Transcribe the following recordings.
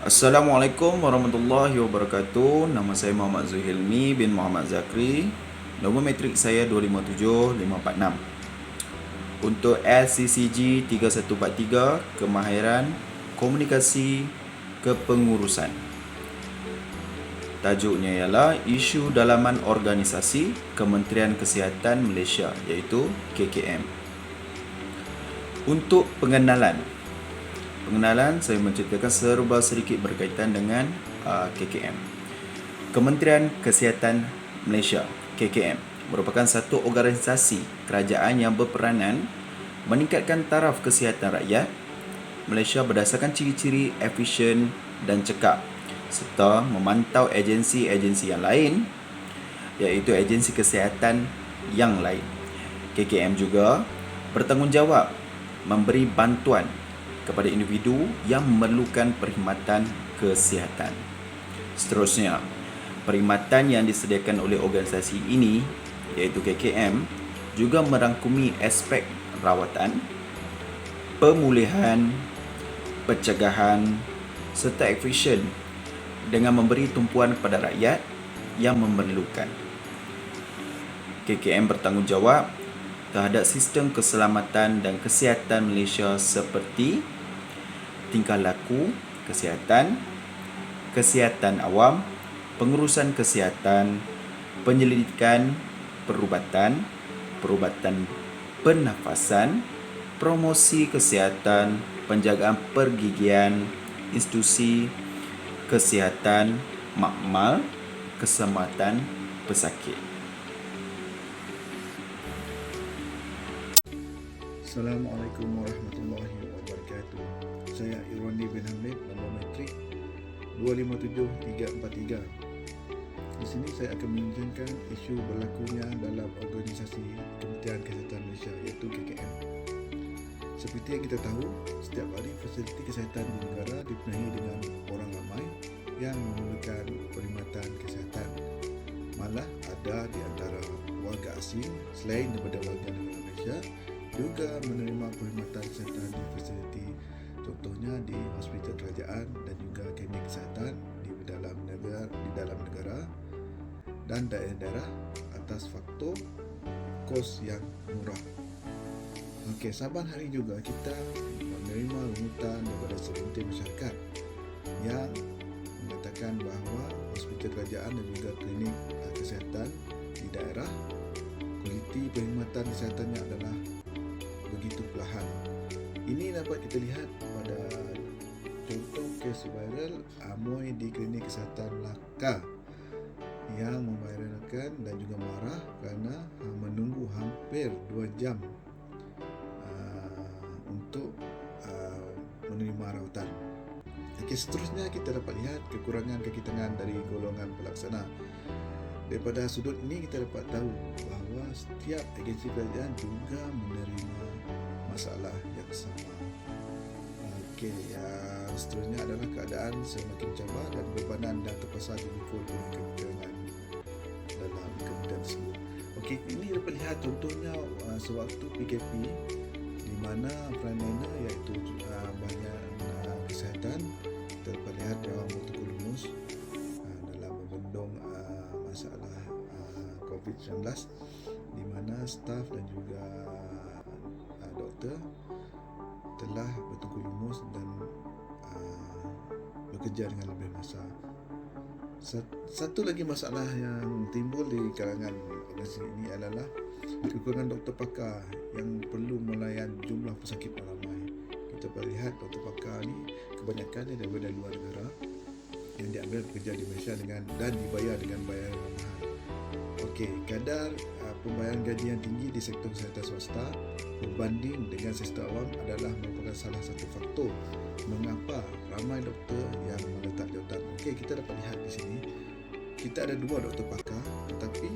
Assalamualaikum warahmatullahi wabarakatuh. Nama saya Muhammad Zuhilmi bin Muhammad Zakri. Nombor metrik saya 257546. Untuk LCCG 3143, Kemahiran Komunikasi Kepengurusan. Tajuknya ialah Isu Dalaman Organisasi Kementerian Kesihatan Malaysia, iaitu KKM. Untuk pengenalan, saya menceritakan serba sedikit berkaitan dengan KKM. Kementerian Kesihatan Malaysia, KKM, merupakan satu organisasi kerajaan yang berperanan meningkatkan taraf kesihatan rakyat Malaysia berdasarkan ciri-ciri efisien dan cekap, serta memantau agensi-agensi yang lain, iaitu agensi kesihatan yang lain. KKM juga bertanggungjawab memberi bantuan kepada individu yang memerlukan perkhidmatan kesihatan. Seterusnya, perkhidmatan yang disediakan oleh organisasi ini, iaitu KKM, juga merangkumi aspek rawatan, pemulihan, pencegahan serta efisien dengan memberi tumpuan kepada rakyat yang memerlukan. KKM bertanggungjawab terhadap sistem keselamatan dan kesihatan Malaysia seperti tingkah laku kesihatan, kesihatan awam, pengurusan kesihatan, penyelidikan, perubatan pernafasan, promosi kesihatan, penjagaan pergigian, institusi kesihatan, makmal, keselamatan pesakit. Assalamualaikum warahmatullahi wabarakatuh. Saya Irwandi bin Hamid, nombor metrik 257343. Di sini saya akan membincangkan isu berlakunya dalam organisasi Kementerian Kesihatan Malaysia, iaitu KKM. Seperti yang kita tahu, setiap hari fasiliti kesihatan di negara dipenuhi dengan orang ramai yang memerlukan perkhidmatan kesihatan. Malah ada di antara warga asing selain daripada warga negara Malaysia juga menerima perkhidmatan kesihatan di fasiliti, contohnya di hospital kerajaan dan juga klinik kesihatan di dalam negara dan daerah-daerah atas faktor kos yang murah. Okey, saban hari juga kita menerima runtutan daripada segelintir masyarakat yang mengatakan bahawa hospital kerajaan dan juga klinik kesihatan di daerah, kualiti perkhidmatan kesihatannya adalah begitu perlahan. Ini dapat kita lihat pada contoh kes viral Amoy di klinik kesihatan Melaka yang memviralkan dan juga marah kerana menunggu hampir 2 jam untuk menerima rawatan. Okey, seterusnya kita dapat lihat kekurangan kaki tangan dari golongan pelaksana. Daripada sudut ini kita dapat tahu bahawa setiap agensi kerajaan juga menerima masalah yang sama. Okey, yang seterusnya adalah keadaan semakin cabar dan bebanan dan terpaksa dipikul oleh kekurangan dalam kementerian tersebut. Okey, ini dapat lihat contohnya sewaktu PKP di mana frontliner iaitu banyak kesihatan dapat lihat dalam betul lumus dalam membendung masalah COVID-19, di mana staf dan juga doktor telah betul lumus dan bekerja dengan lebih masa. Satu lagi masalah yang timbul di kalangan organisasi ini adalah kekurangan doktor pakar yang perlu melayan jumlah pesakit ramai. Kita boleh lihat doktor pakar ni kebanyakan daripada luar negara yang diambil bekerja di Malaysia dan dibayar dengan bayaran mahal. Okey, kadar pembayaran gaji yang tinggi di sektor kesihatan swasta berbanding dengan sektor awam adalah merupakan salah satu faktor mengapa ramai doktor yang meletak jawatan. Okey, kita dapat lihat di sini kita ada 2 doktor pakar, tetapi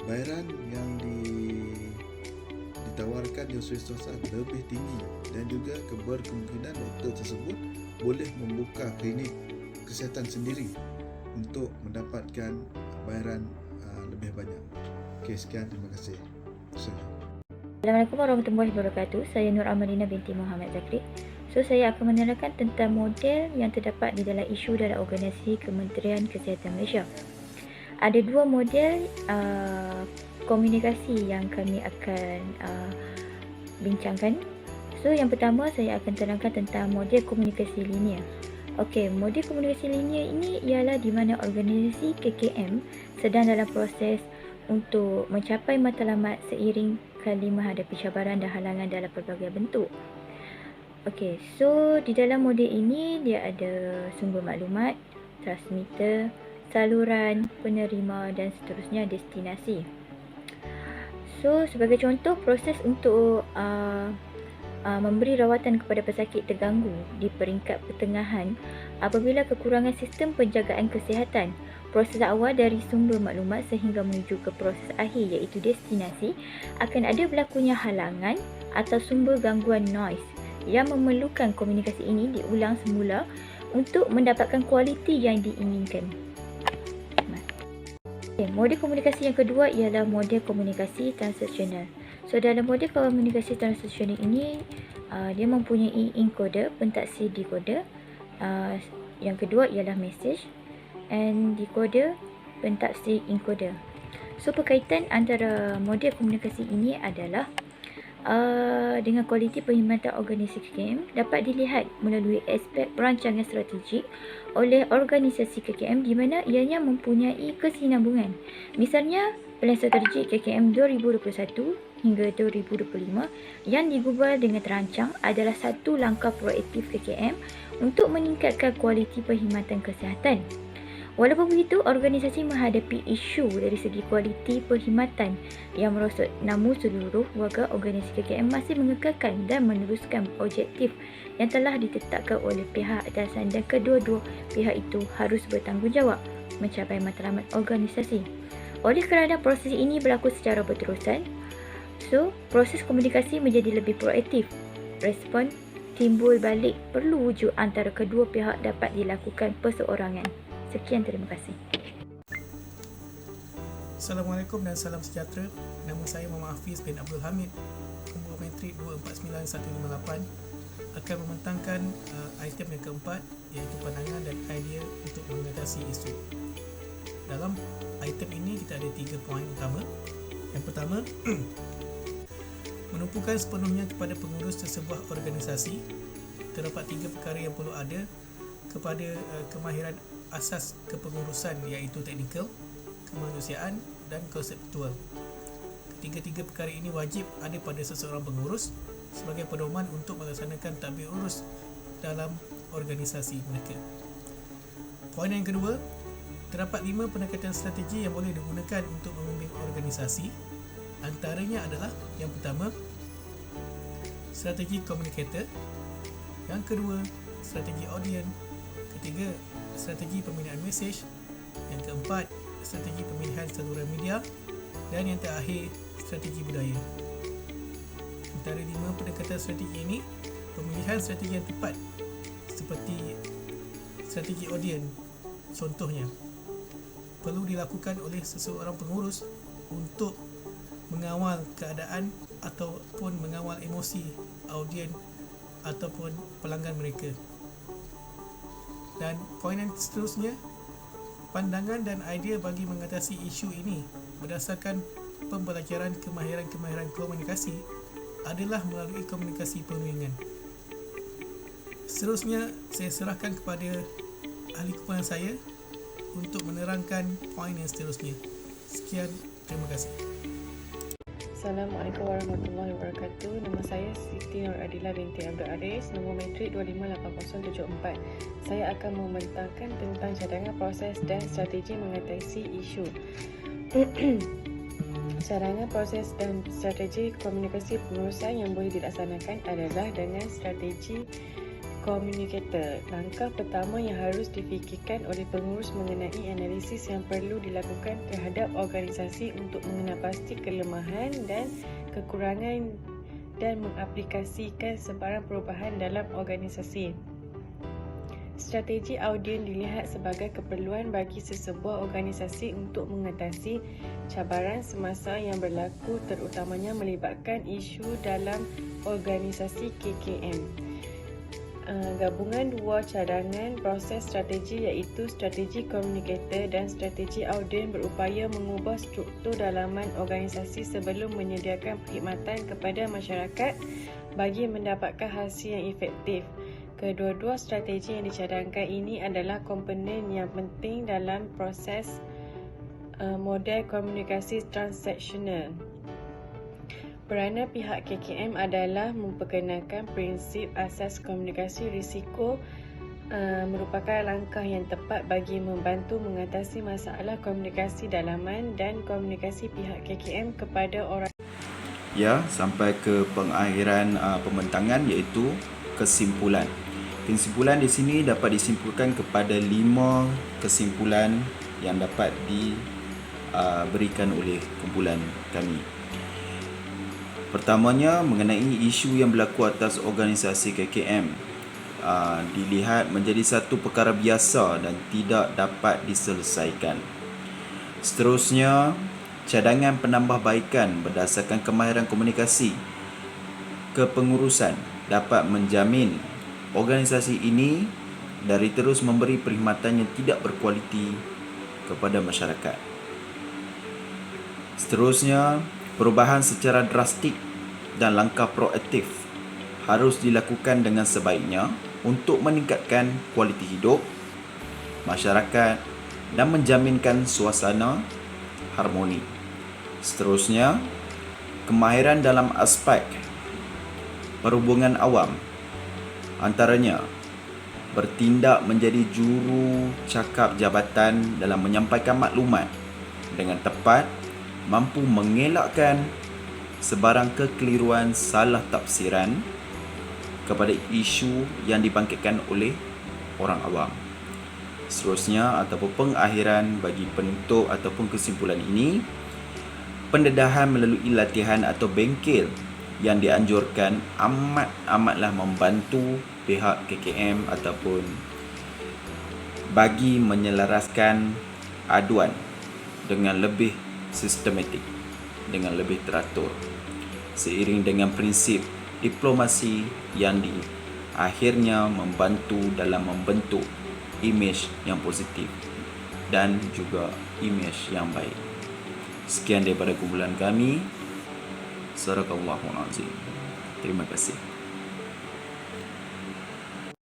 bayaran yang ditawarkan di hospital swasta lebih tinggi dan juga berkemungkinan doktor tersebut boleh membuka klinik kesihatan sendiri untuk mendapatkan bayaran lebih banyak. Okey, sekian, terima kasih. Assalamualaikum warahmatullahi wabarakatuh. Saya Nur Amalina binti Muhammad Zakri, So, saya akan menerangkan tentang model yang terdapat di dalam isu dalam organisasi Kementerian Kesihatan Malaysia. Ada dua model komunikasi yang kami akan bincangkan. So, yang pertama saya akan terangkan tentang model komunikasi linear. Okey, model komunikasi linear ini ialah di mana organisasi KKM sedang dalam proses untuk mencapai matlamat seiring kali menghadapi cabaran dan halangan dalam pelbagai bentuk. Okey, so di dalam model ini dia ada sumber maklumat, transmitter, saluran, penerima dan seterusnya destinasi. So, sebagai contoh, proses untuk memberi rawatan kepada pesakit terganggu di peringkat pertengahan apabila kekurangan sistem penjagaan kesihatan. Proses awal dari sumber maklumat sehingga menuju ke proses akhir iaitu destinasi akan ada berlakunya halangan atau sumber gangguan noise yang memerlukan komunikasi ini diulang semula untuk mendapatkan kualiti yang diinginkan. Model komunikasi yang kedua ialah model komunikasi transaksional. So, dalam model komunikasi transaksional ini, dia mempunyai encoder, pentaksi decoder. Yang kedua ialah message and decoder, pentaksi encoder. So, berkaitan antara model komunikasi ini adalah dengan kualiti perkhidmatan organisasi KKM dapat dilihat melalui aspek perancangan strategik oleh organisasi KKM di mana ianya mempunyai kesinambungan. Misalnya, Plan Strategik KKM 2021 hingga 2025 yang digubal dengan terancang adalah satu langkah proaktif KKM untuk meningkatkan kualiti perkhidmatan kesihatan. Walaupun begitu, organisasi menghadapi isu dari segi kualiti perkhidmatan yang merosot, namun seluruh warga organisasi KKM masih mengekalkan dan meneruskan objektif yang telah ditetapkan oleh pihak atasan dan kedua-dua pihak itu harus bertanggungjawab mencapai matlamat organisasi. Oleh kerana proses ini berlaku secara berterusan, so proses komunikasi menjadi lebih proaktif. Respon timbul balik perlu wujud antara kedua pihak dapat dilakukan perseorangan. Sekian, terima kasih. Assalamualaikum dan salam sejahtera. Nama saya Muhammad Hafiz bin Abdul Hamid, umur metrik 249158, akan membentangkan item yang keempat iaitu pandangan dan idea untuk mengatasi isu. Dalam item ini kita ada 3 poin utama. Yang pertama, menumpukan sepenuhnya kepada pengurus sesebuah organisasi. Terdapat 3 perkara yang perlu ada kepada kemahiran asas kepengurusan iaitu teknikal, kemanusiaan dan konseptual. Ketiga-tiga perkara ini wajib ada pada seseorang pengurus sebagai pedoman untuk melaksanakan tadbir urus dalam organisasi mereka. Poin yang kedua, terdapat 5 pendekatan strategi yang boleh digunakan untuk membimbing organisasi. Antaranya adalah yang pertama, strategi communicator. Yang kedua, strategi audience. Ketiga, strategi pembinaan mesej. Yang keempat, strategi pemilihan saluran media. Dan yang terakhir, strategi budaya. Antara 5 pendekatan strategi ini, pemilihan strategi yang tepat seperti strategi audience contohnya perlu dilakukan oleh seseorang pengurus untuk mengawal keadaan ataupun mengawal emosi audien ataupun pelanggan mereka. Dan poin yang seterusnya, pandangan dan idea bagi mengatasi isu ini berdasarkan pembelajaran kemahiran-kemahiran komunikasi adalah melalui komunikasi perundingan. Seterusnya, saya serahkan kepada ahli kumpulan saya untuk menerangkan poin yang seterusnya. Sekian, terima kasih. Assalamualaikum warahmatullahi wabarakatuh. Nama saya Siti Nur Adila binti Abdul Aziz, nombor metrik 258074. Saya akan membentangkan tentang cadangan proses dan strategi mengatasi isu. Cadangan proses dan strategi komunikasi pengurusan yang boleh dilaksanakan adalah dengan strategi communicator. Langkah pertama yang harus difikirkan oleh pengurus mengenai analisis yang perlu dilakukan terhadap organisasi untuk mengenal pasti kelemahan dan kekurangan dan mengaplikasikan sebarang perubahan dalam organisasi. Strategi audien dilihat sebagai keperluan bagi sesebuah organisasi untuk mengatasi cabaran semasa yang berlaku, terutamanya melibatkan isu dalam organisasi KKM. gabungan dua cadangan proses strategi iaitu strategi komunikator dan strategi audien berupaya mengubah struktur dalaman organisasi sebelum menyediakan perkhidmatan kepada masyarakat bagi mendapatkan hasil yang efektif. Kedua-dua strategi yang dicadangkan ini adalah komponen yang penting dalam proses model komunikasi transaksional. Peranan pihak KKM adalah memperkenalkan prinsip asas komunikasi risiko merupakan langkah yang tepat bagi membantu mengatasi masalah komunikasi dalaman dan komunikasi pihak KKM kepada orang. Ya, sampai ke pengakhiran pembentangan iaitu kesimpulan. Kesimpulan di sini dapat disimpulkan kepada 5 kesimpulan yang dapat diberikan oleh kumpulan kami. Pertamanya, mengenai isu yang berlaku atas organisasi KKM dilihat menjadi satu perkara biasa dan tidak dapat diselesaikan. Seterusnya, cadangan penambahbaikan berdasarkan kemahiran komunikasi kepengurusan dapat menjamin organisasi ini dari terus memberi perkhidmatan yang tidak berkualiti kepada masyarakat. Seterusnya, perubahan secara drastik dan langkah proaktif harus dilakukan dengan sebaiknya untuk meningkatkan kualiti hidup masyarakat dan menjaminkan suasana harmoni. Seterusnya, kemahiran dalam aspek perhubungan awam, antaranya bertindak menjadi juru cakap jabatan dalam menyampaikan maklumat dengan tepat, mampu mengelakkan sebarang kekeliruan salah tafsiran kepada isu yang dibangkitkan oleh orang awam. Seterusnya ataupun pengakhiran bagi penutup ataupun kesimpulan ini, pendedahan melalui latihan atau bengkel yang dianjurkan amatlah membantu pihak KKM ataupun bagi menyelaraskan aduan dengan lebih sistematik, dengan lebih teratur, seiring dengan prinsip diplomasi yang akhirnya membantu dalam membentuk imej yang positif dan juga imej yang baik. Sekian daripada kumpulan kami. Sadaqallahul azim. Terima kasih.